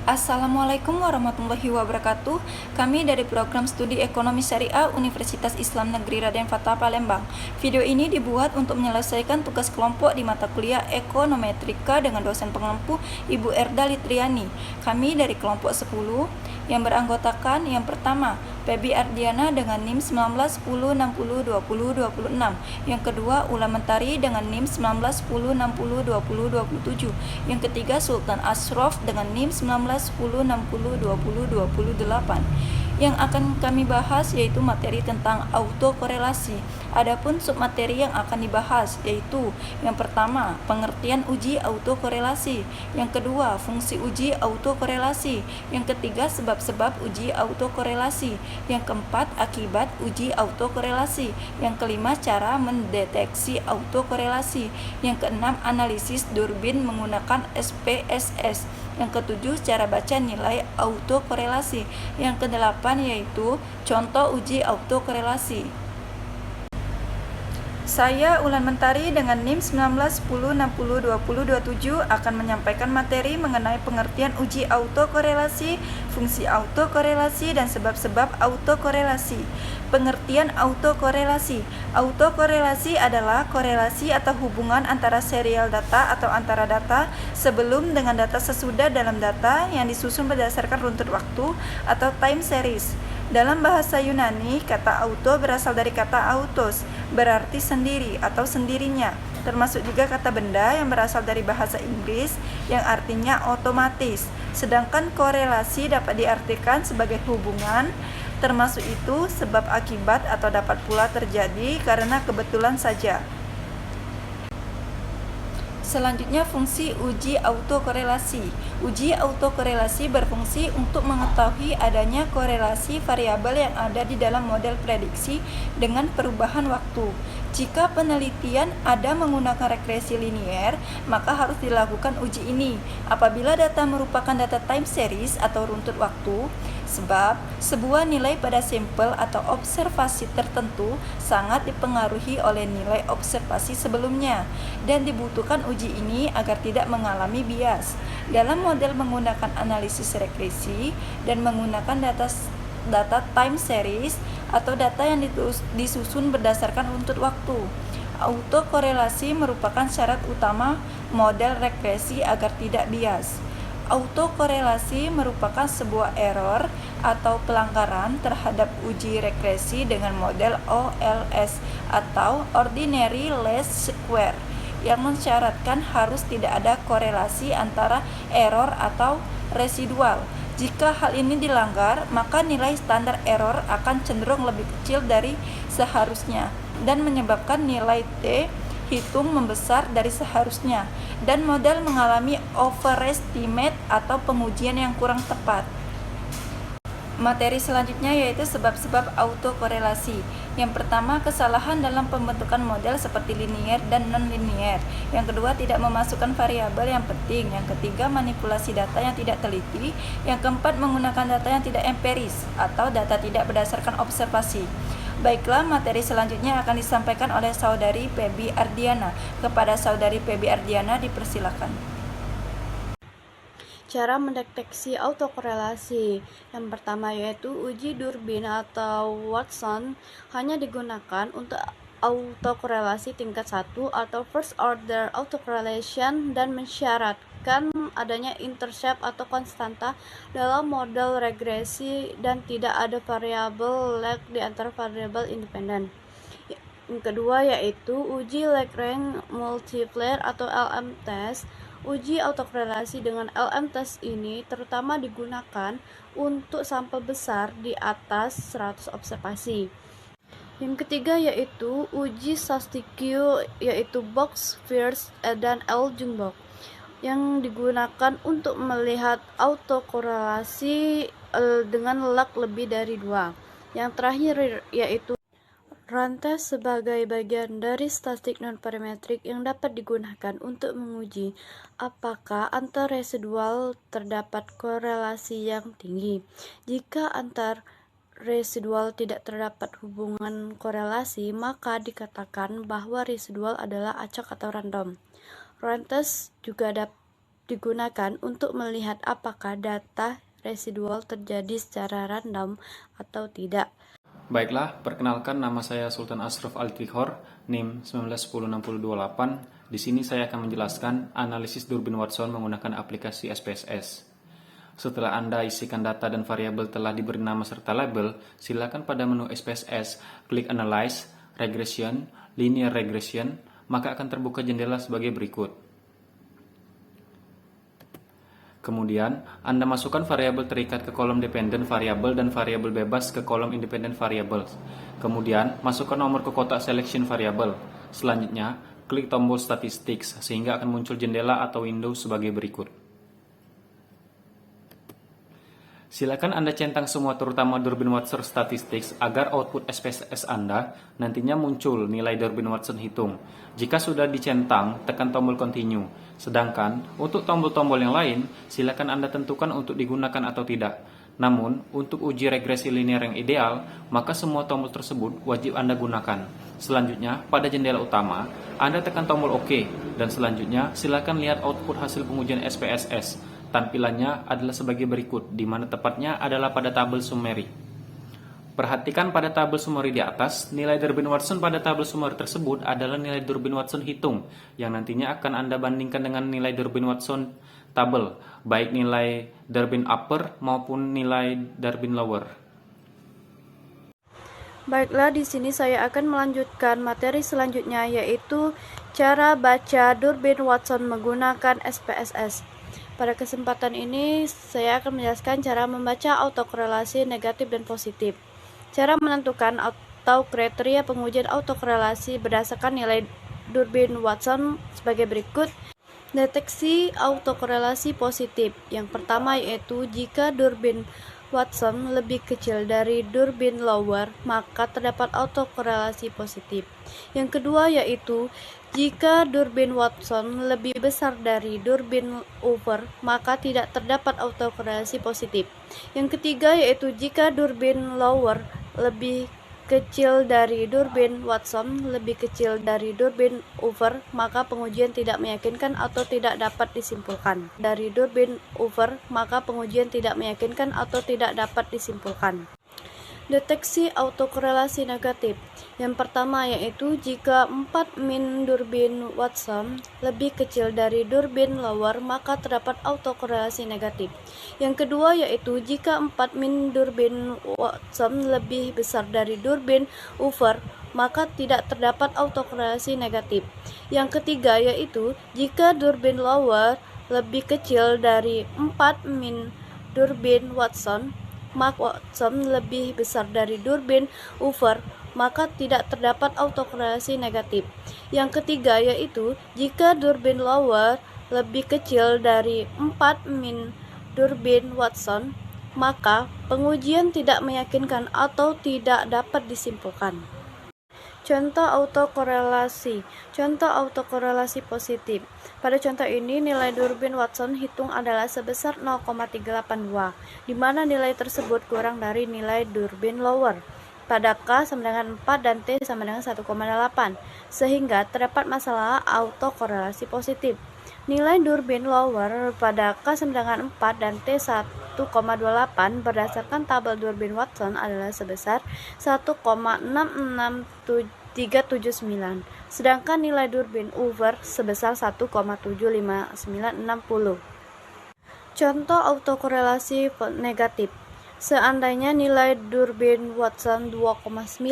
Assalamualaikum warahmatullahi wabarakatuh. Kami dari program studi Ekonomi Syariah Universitas Islam Negeri Raden Fatah Palembang. Video ini dibuat untuk menyelesaikan tugas kelompok di mata kuliah Ekonometrika dengan dosen pengampu Ibu Erda Litriani. Kami dari kelompok 10 yang beranggotakan yang pertama Febi Ardiana dengan NIM 1910602026, yang kedua Ula Mentari dengan NIM 1910602027, yang ketiga Sultan Ashraf dengan NIM 1910602028. Yang akan kami bahas yaitu materi tentang autokorelasi. Adapun submateri yang akan dibahas yaitu yang pertama, pengertian uji autokorelasi, yang kedua, fungsi uji autokorelasi, yang ketiga, sebab-sebab uji autokorelasi, yang keempat, akibat uji autokorelasi, yang kelima, cara mendeteksi autokorelasi, yang keenam, analisis durbin menggunakan SPSS, yang ketujuh, cara baca nilai autokorelasi, yang kedelapan yaitu contoh uji autokorelasi. Saya Ulan Mentari dengan NIM 1910602027 akan menyampaikan materi mengenai pengertian uji autokorelasi, fungsi autokorelasi, dan sebab-sebab autokorelasi. Pengertian autokorelasi. Autokorelasi adalah korelasi atau hubungan antara serial data atau antara data sebelum dengan data sesudah dalam data yang disusun berdasarkan runtut waktu atau time series. Dalam bahasa Yunani, kata auto berasal dari kata autos, berarti sendiri atau sendirinya. Termasuk juga kata benda yang berasal dari bahasa Inggris yang artinya otomatis. Sedangkan korelasi dapat diartikan sebagai hubungan, termasuk itu sebab akibat atau dapat pula terjadi karena kebetulan saja. Selanjutnya, fungsi uji autokorelasi. Uji autokorelasi berfungsi untuk mengetahui adanya korelasi variabel yang ada di dalam model prediksi dengan perubahan waktu. Jika penelitian ada menggunakan regresi linier, maka harus dilakukan uji ini apabila data merupakan data time series atau runtut waktu, sebab sebuah nilai pada sampel atau observasi tertentu sangat dipengaruhi oleh nilai observasi sebelumnya, dan dibutuhkan uji ini agar tidak mengalami bias. Dalam model menggunakan analisis regresi dan menggunakan data time series atau data yang disusun berdasarkan runtut waktu, autokorelasi merupakan syarat utama model regresi agar tidak bias. Autokorelasi merupakan sebuah error atau pelanggaran terhadap uji regresi dengan model OLS atau Ordinary Least Square yang mensyaratkan harus tidak ada korelasi antara error atau residual. Jika hal ini dilanggar, maka nilai standar error akan cenderung lebih kecil dari seharusnya dan menyebabkan nilai T hitung membesar dari seharusnya, dan model mengalami overestimate atau pengujian yang kurang tepat. Materi selanjutnya yaitu sebab-sebab autokorelasi. Yang pertama, kesalahan dalam pembentukan model seperti linier dan non-linier. Yang kedua, tidak memasukkan variabel yang penting. Yang ketiga, manipulasi data yang tidak teliti. Yang keempat, menggunakan data yang tidak empiris atau data tidak berdasarkan observasi. Baiklah, materi selanjutnya akan disampaikan oleh Saudari Febi Ardiana. Kepada Saudari Febi Ardiana dipersilakan. Cara mendeteksi autokorelasi. Yang pertama yaitu uji Durbin atau Watson hanya digunakan untuk autokorelasi tingkat 1 atau first order autocorrelation dan mensyaratkan adanya intercept atau konstanta dalam model regresi dan tidak ada variabel lag di antara variabel independen. Yang kedua yaitu uji Lagrange multiplier atau LM test. Uji autokorelasi dengan LM test ini terutama digunakan untuk sampel besar di atas 100 observasi. Yang ketiga yaitu uji Sastiki yaitu box First dan L-Jungbox yang digunakan untuk melihat autokorelasi dengan lag lebih dari 2. Yang terakhir yaitu rantai sebagai bagian dari statistik non-parametrik yang dapat digunakan untuk menguji apakah antar residual terdapat korelasi yang tinggi. Jika antar residual tidak terdapat hubungan korelasi, maka dikatakan bahwa residual adalah acak atau random. Rantes juga digunakan untuk melihat apakah data residual terjadi secara random atau tidak. Baiklah, perkenalkan nama saya Sultan Ashraf Al-Tikhor, NIM 1910628. Di sini saya akan menjelaskan analisis Durbin Watson menggunakan aplikasi SPSS. Setelah Anda isikan data dan variabel telah diberi nama serta label, silakan pada menu SPSS klik Analyze, Regression, Linear Regression, maka akan terbuka jendela sebagai berikut. Kemudian, Anda masukkan variabel terikat ke kolom dependent variable dan variabel bebas ke kolom independent variables. Kemudian, masukkan nomor ke kotak selection variable. Selanjutnya, klik tombol statistics sehingga akan muncul jendela atau window sebagai berikut. Silakan Anda centang semua terutama Durbin Watson Statistics agar output SPSS Anda nantinya muncul nilai Durbin Watson hitung. Jika sudah dicentang, tekan tombol continue. Sedangkan untuk tombol-tombol yang lain, silakan Anda tentukan untuk digunakan atau tidak. Namun, untuk uji regresi linear yang ideal, maka semua tombol tersebut wajib Anda gunakan. Selanjutnya, pada jendela utama, Anda tekan tombol OK, dan selanjutnya silakan lihat output hasil pengujian SPSS. Tampilannya adalah sebagai berikut, di mana tepatnya adalah pada tabel summary. Perhatikan pada tabel summary di atas, nilai Durbin Watson pada tabel summary tersebut adalah nilai Durbin Watson hitung, yang nantinya akan Anda bandingkan dengan nilai Durbin Watson tabel, baik nilai Durbin upper maupun nilai Durbin lower. Baiklah, di sini saya akan melanjutkan materi selanjutnya, yaitu cara baca Durbin Watson menggunakan SPSS. Pada kesempatan ini, saya akan menjelaskan cara membaca autokorelasi negatif dan positif. Cara menentukan atau kriteria pengujian autokorelasi berdasarkan nilai Durbin Watson sebagai berikut. Deteksi autokorelasi positif. Yang pertama yaitu jika Durbin Watson lebih kecil dari Durbin lower, maka terdapat autokorelasi positif. Yang kedua yaitu jika Durbin Watson lebih besar dari Durbin upper, maka tidak terdapat autokorelasi positif. Yang ketiga yaitu jika Durbin lower lebih kecil dari Durbin Watson lebih kecil dari Durbin upper, maka pengujian tidak meyakinkan atau tidak dapat disimpulkan. Dari Durbin upper, maka pengujian tidak meyakinkan atau tidak dapat disimpulkan. Deteksi autokorelasi negatif. Yang pertama yaitu jika 4 min Durbin Watson lebih kecil dari Durbin lower, maka terdapat autokorelasi negatif. Yang kedua yaitu jika 4 min Durbin Watson lebih besar dari Durbin upper, maka tidak terdapat autokorelasi negatif. Yang ketiga yaitu jika Durbin lower lebih kecil dari 4 min Durbin Watson, maka Watson lebih besar dari Durbin upper, maka tidak terdapat autokorelasi negatif. Yang ketiga yaitu jika Durbin lower lebih kecil dari 4 min Durbin Watson, maka pengujian tidak meyakinkan atau tidak dapat disimpulkan. Contoh autokorelasi. Contoh autokorelasi positif. Pada contoh ini nilai Durbin Watson hitung adalah sebesar 0,382, di mana nilai tersebut kurang dari nilai Durbin lower pada K sama dengan 4 dan T sama dengan 1,8, sehingga terdapat masalah autokorelasi positif. Nilai Durbin lower pada K sama dengan 4 dan T 1,28 berdasarkan tabel Durbin Watson adalah sebesar 1,66379, sedangkan nilai Durbin upper sebesar 1,75960. Contoh autokorelasi negatif. Seandainya nilai Durbin Watson 2,9,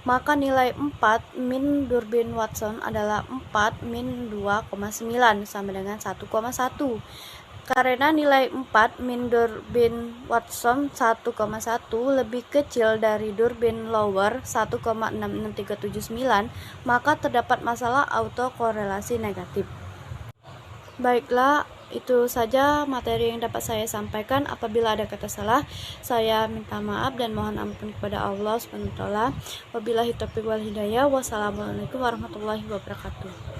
maka nilai 4 min Durbin Watson adalah 4 min 2,9 sama dengan 1,1. Karena nilai 4 min Durbin Watson 1,1 lebih kecil dari Durbin lower 1,66379, maka terdapat masalah autokorelasi negatif. Baiklah, itu saja materi yang dapat saya sampaikan. Apabila ada kata salah, saya minta maaf dan mohon ampun kepada Allah SWT. Wabillahi taufiq wal hidayah. Wassalamualaikum warahmatullahi wabarakatuh.